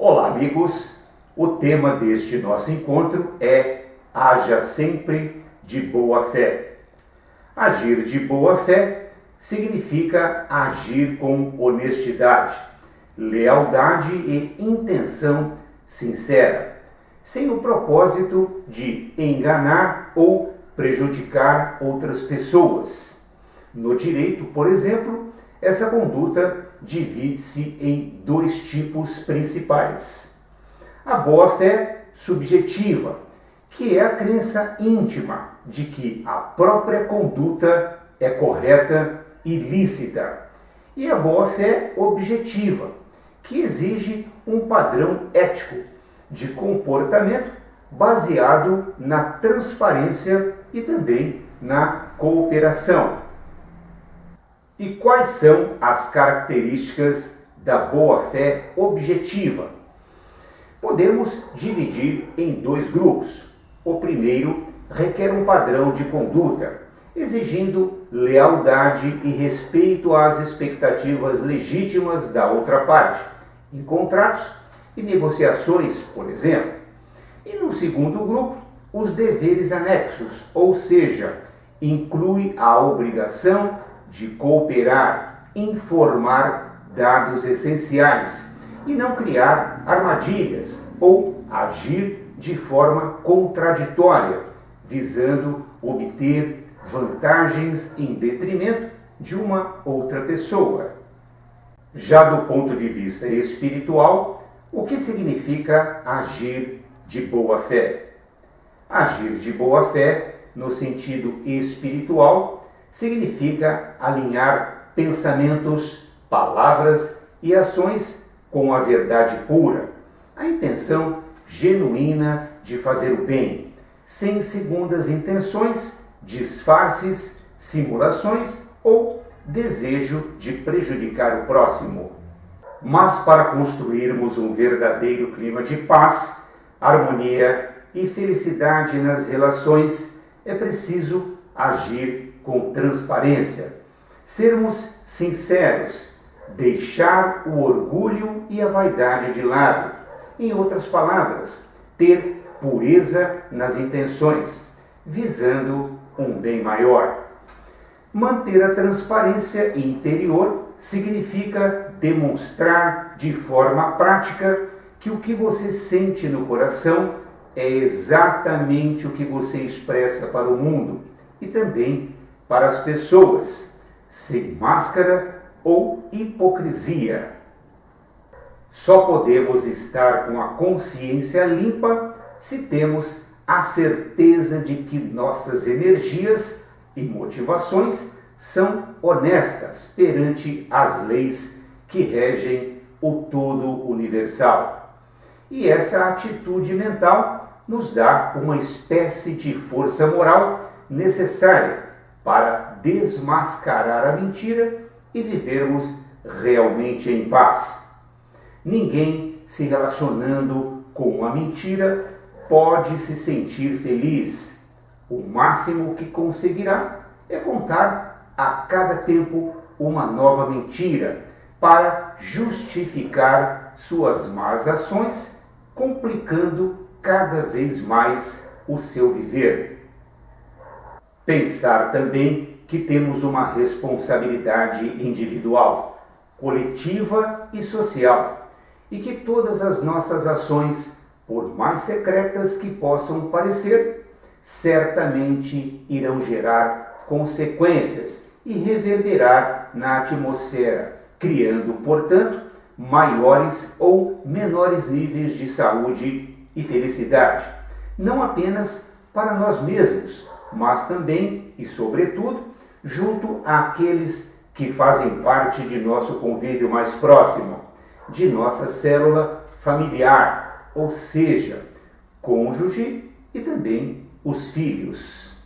Olá, amigos! O tema deste nosso encontro é Haja sempre de boa fé. Agir de boa fé significa agir com honestidade, lealdade e intenção sincera, sem o propósito de enganar ou prejudicar outras pessoas. No direito, por exemplo, essa conduta divide-se em dois tipos principais. A boa-fé subjetiva, que é a crença íntima de que a própria conduta é correta e lícita. E a boa-fé objetiva, que exige um padrão ético de comportamento baseado na transparência e também na cooperação. E quais são as características da boa-fé objetiva? Podemos dividir em dois grupos. O primeiro requer um padrão de conduta, exigindo lealdade e respeito às expectativas legítimas da outra parte, em contratos e negociações, por exemplo. E no segundo grupo, os deveres anexos, ou seja, inclui a obrigação de cooperar, informar dados essenciais e não criar armadilhas ou agir de forma contraditória, visando obter vantagens em detrimento de uma outra pessoa. Já do ponto de vista espiritual, o que significa agir de boa fé? Agir de boa fé, no sentido espiritual, significa alinhar pensamentos, palavras e ações com a verdade pura, a intenção genuína de fazer o bem, sem segundas intenções, disfarces, simulações ou desejo de prejudicar o próximo. Mas para construirmos um verdadeiro clima de paz, harmonia e felicidade nas relações, é preciso agir com transparência, sermos sinceros, deixar o orgulho e a vaidade de lado. Em outras palavras, ter pureza nas intenções, visando um bem maior. Manter a transparência interior significa demonstrar de forma prática que o que você sente no coração é exatamente o que você expressa para o mundo e também para as pessoas, sem máscara ou hipocrisia. Só podemos estar com a consciência limpa se temos a certeza de que nossas energias e motivações são honestas perante as leis que regem o todo universal. E essa atitude mental nos dá uma espécie de força moral necessária para desmascarar a mentira e vivermos realmente em paz. Ninguém se relacionando com a mentira pode se sentir feliz. O máximo que conseguirá é contar a cada tempo uma nova mentira para justificar suas más ações, complicando cada vez mais o seu viver. Pensar também que temos uma responsabilidade individual, coletiva e social, e que todas as nossas ações, por mais secretas que possam parecer, certamente irão gerar consequências e reverberar na atmosfera, criando, portanto, maiores ou menores níveis de saúde e felicidade, não apenas para nós mesmos, mas também e sobretudo junto àqueles que fazem parte de nosso convívio mais próximo, de nossa célula familiar, ou seja, cônjuge e também os filhos.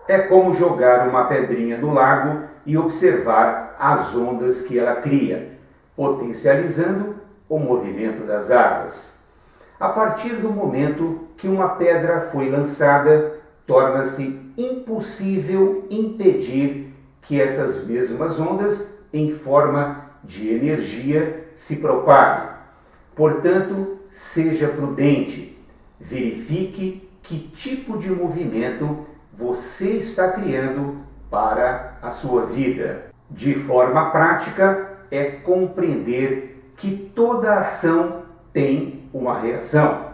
É como jogar uma pedrinha no lago e observar as ondas que ela cria, potencializando o movimento das águas. A partir do momento que uma pedra foi lançada, torna-se impossível impedir que essas mesmas ondas, em forma de energia, se propaguem. Portanto, seja prudente, verifique que tipo de movimento você está criando para a sua vida. De forma prática, é compreender que toda ação tem uma reação.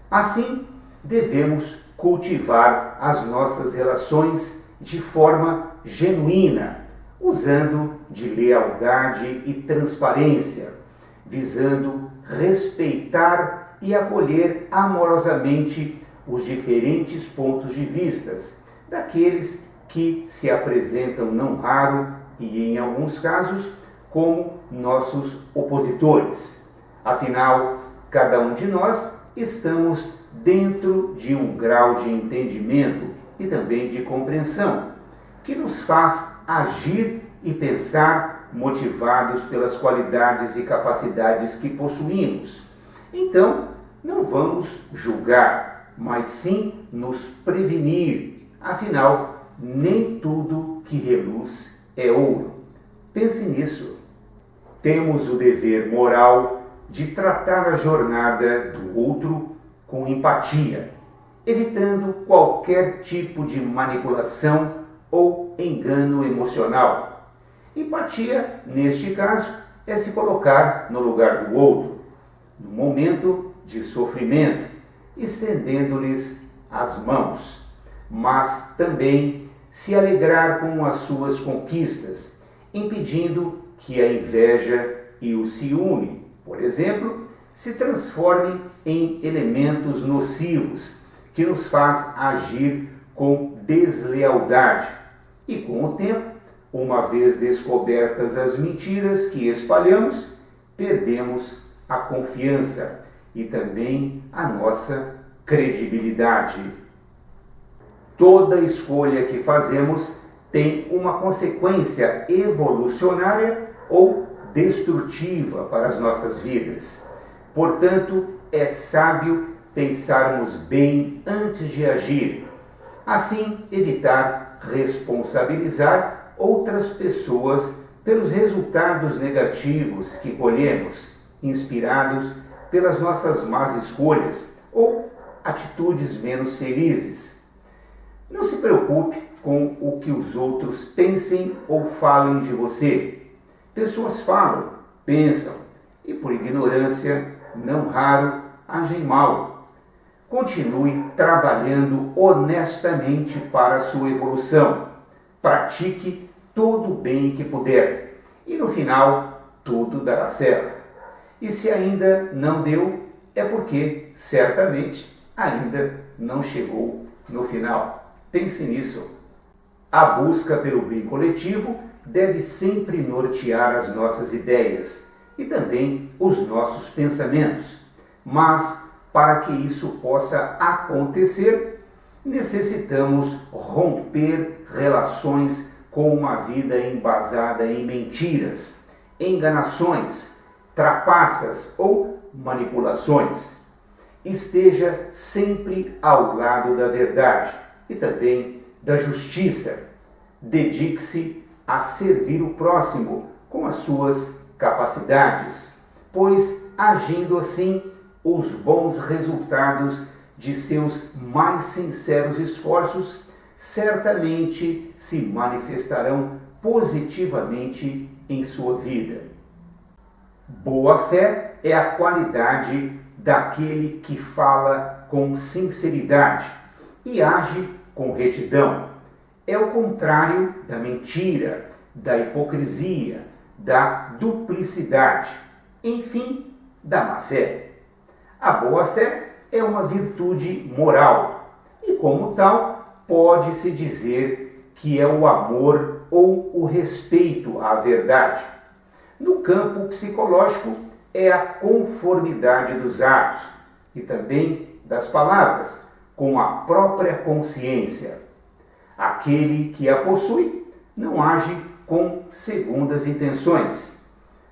Assim, devemos cultivar as nossas relações de forma genuína, usando de lealdade e transparência, visando respeitar e acolher amorosamente os diferentes pontos de vistas daqueles que se apresentam não raro e, em alguns casos, como nossos opositores. Afinal, cada um de nós estamos dentro de um grau de entendimento e também de compreensão que nos faz agir e pensar motivados pelas qualidades e capacidades que possuímos. Então, não vamos julgar, mas sim nos prevenir. Afinal, nem tudo que reluz é ouro. Pense nisso. Temos o dever moral de tratar a jornada do outro com empatia, evitando qualquer tipo de manipulação ou engano emocional. Empatia, neste caso, é se colocar no lugar do outro, no momento de sofrimento, estendendo-lhes as mãos, mas também se alegrar com as suas conquistas, impedindo que a inveja e o ciúme, por exemplo, se transformem em elementos nocivos que nos faz agir com deslealdade. E com o tempo, uma vez descobertas as mentiras que espalhamos, perdemos a confiança e também a nossa credibilidade. Toda escolha que fazemos tem uma consequência evolucionária ou destrutiva para as nossas vidas. Portanto, é sábio pensarmos bem antes de agir. Assim, evitar responsabilizar outras pessoas pelos resultados negativos que colhemos, inspirados pelas nossas más escolhas ou atitudes menos felizes. Não se preocupe com o que os outros pensem ou falem de você. Pessoas falam, pensam e, por ignorância, não raro, agem mal. Continue trabalhando honestamente para a sua evolução. Pratique todo o bem que puder e, no final, tudo dará certo. E se ainda não deu, é porque, certamente, ainda não chegou no final. Pense nisso. A busca pelo bem coletivo deve sempre nortear as nossas ideias e também os nossos pensamentos. Mas, para que isso possa acontecer, necessitamos romper relações com uma vida embasada em mentiras, enganações, trapaças ou manipulações. Esteja sempre ao lado da verdade e também da justiça. Dedique-se a servir o próximo com as suas capacidades, pois, agindo assim, os bons resultados de seus mais sinceros esforços certamente se manifestarão positivamente em sua vida. Boa fé é a qualidade daquele que fala com sinceridade e age com retidão. É o contrário da mentira, da hipocrisia, da duplicidade, enfim, da má fé. A boa fé é uma virtude moral e, como tal, pode-se dizer que é o amor ou o respeito à verdade. No campo psicológico, é a conformidade dos atos e também das palavras com a própria consciência. Aquele que a possui não age com segundas intenções.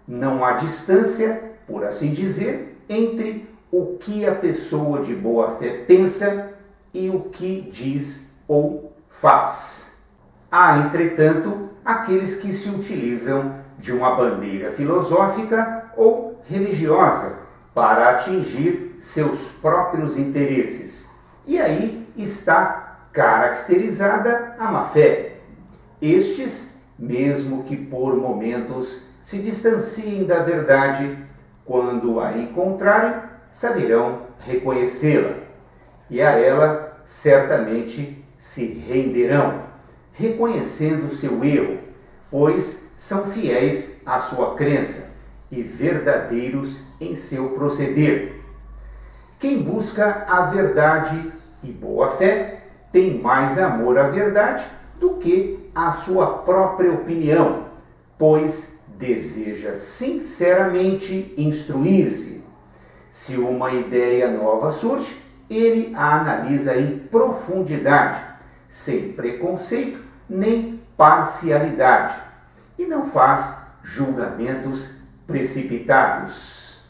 Não há distância, por assim dizer, entre o que a pessoa de boa fé pensa e o que diz ou faz. Há, entretanto, aqueles que se utilizam de uma bandeira filosófica ou religiosa para atingir seus próprios interesses. E aí está caracterizada a má-fé. Estes, mesmo que por momentos se distanciem da verdade, quando a encontrarem, saberão reconhecê-la, e a ela certamente se renderão, reconhecendo seu erro, pois são fiéis à sua crença e verdadeiros em seu proceder. Quem busca a verdade e boa fé tem mais amor à verdade do que à sua própria opinião, pois deseja sinceramente instruir-se. Se uma ideia nova surge, ele a analisa em profundidade, sem preconceito nem parcialidade, e não faz julgamentos precipitados.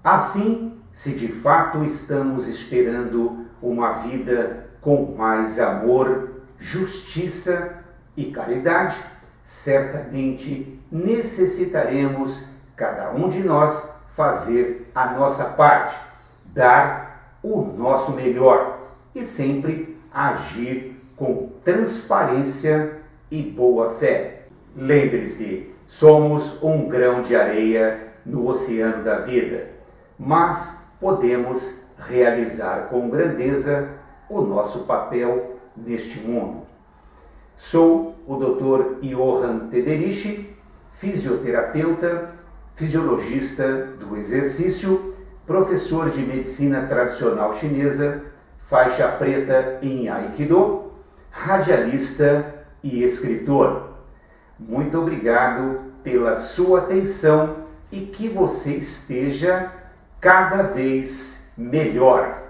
Assim, se de fato estamos esperando uma vida com mais amor, justiça e caridade, certamente necessitaremos, cada um de nós, fazer a nossa parte, dar o nosso melhor e sempre agir com transparência e boa fé. Lembre-se, somos um grão de areia no oceano da vida, mas podemos realizar com grandeza o nosso papel neste mundo. Sou o Dr. Johann Tederich, fisioterapeuta, fisiologista do exercício, professor de medicina tradicional chinesa, faixa preta em Aikido, radialista e escritor. Muito obrigado pela sua atenção e que você esteja cada vez melhor.